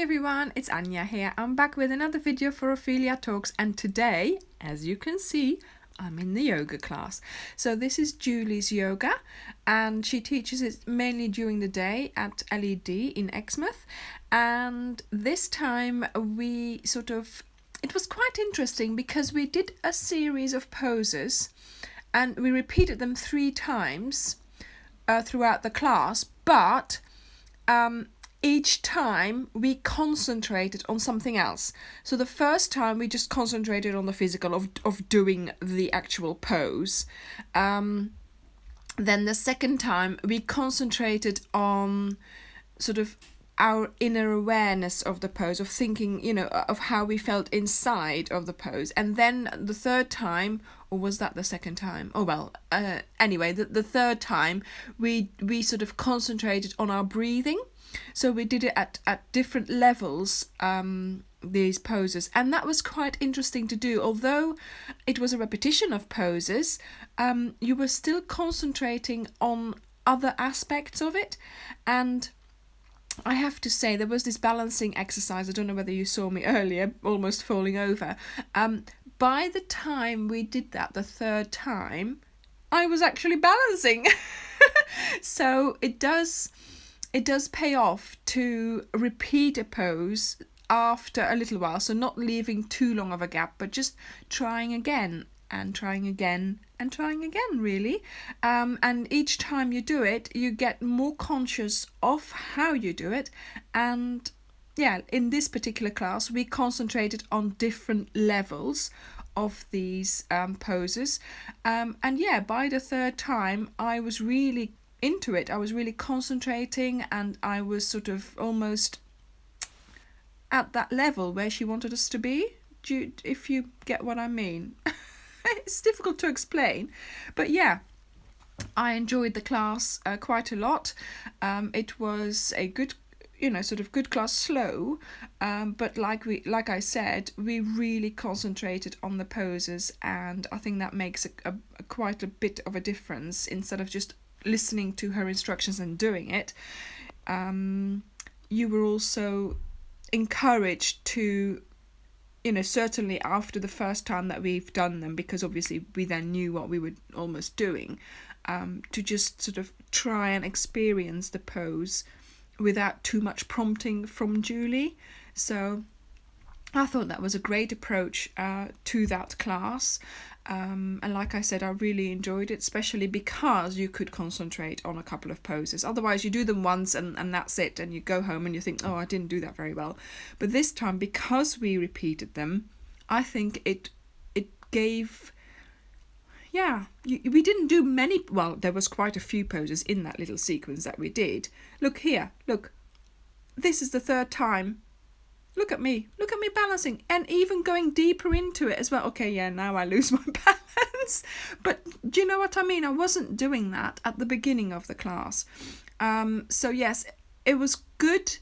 everyone, it's Anya here. I'm back with another video for Ophelia Talks, and today, as you can see, I'm in the yoga class. So this is Julie's yoga, and she teaches it mainly during the day at LED in Exmouth. And this time it was quite interesting because we did a series of poses and we repeated them 3 times throughout the class, but each time we concentrated on something else. So the first time we just concentrated on the physical of doing the actual pose. Then the second time we concentrated on sort of our inner awareness of the pose, of thinking, of how we felt inside of the pose. And then the third time, or was that the second time? Anyway, the third time we sort of concentrated on our breathing. So we did it at different levels, these poses, and that was quite interesting to do. Although it was a repetition of poses, you were still concentrating on other aspects of it. And I have to say, there was this balancing exercise. I don't know whether you saw me earlier, almost falling over. By the time we did that the third time, I was actually balancing. So it does pay off to repeat a pose after a little while, so not leaving too long of a gap, but just trying again and trying again and trying again, really. And each time you do it, you get more conscious of how you do it. And yeah, in this particular class, we concentrated on different levels of these poses. And yeah, by the third time, I was really into it. I was really concentrating, and I was sort of almost at that level where she wanted us to be, if you get what I mean. It's difficult to explain, but yeah, I enjoyed the class quite a lot. It was a good, good class, slow, but like I said, we really concentrated on the poses, and I think that makes a quite a bit of a difference. Instead of just listening to her instructions and doing it, you were also encouraged to, certainly after the first time that we've done them, because obviously we then knew what we were almost doing, to just sort of try and experience the pose without too much prompting from Julie. So I thought that was a great approach to that class. And like I said, I really enjoyed it, especially because you could concentrate on a couple of poses. Otherwise, you do them once and that's it, and you go home and you think, oh, I didn't do that very well. But this time, because we repeated them, I think it gave... Yeah, we didn't do many... Well, there was quite a few poses in that little sequence that we did. Look here, look. This is the third time. Look at me balancing, and even going deeper into it as well. Okay, yeah, now I lose my balance. But do you know what I mean? I wasn't doing that at the beginning of the class. So yes, it was good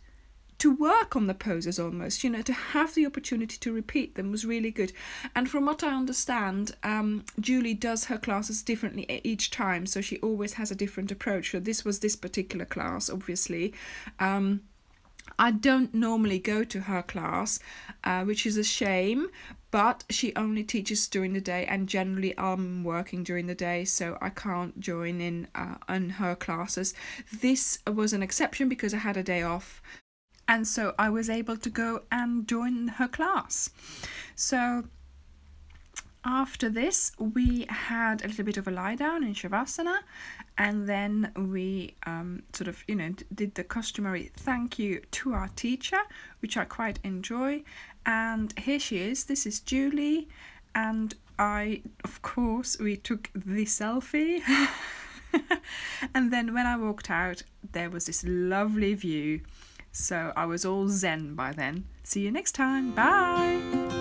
to work on the poses almost, to have the opportunity to repeat them was really good. And from what I understand, Julie does her classes differently each time, so she always has a different approach. So this was this particular class, obviously. I don't normally go to her class, which is a shame, but she only teaches during the day, and generally I'm working during the day, so I can't join in on her classes. This was an exception because I had a day off, and so I was able to go and join her class. So after this, we had a little bit of a lie down in Shavasana, and then we did the customary thank you to our teacher, which I quite enjoy. And here she is. This is Julie, and we took the selfie. And then when I walked out, there was this lovely view. So I was all zen by then. See you next time. Bye.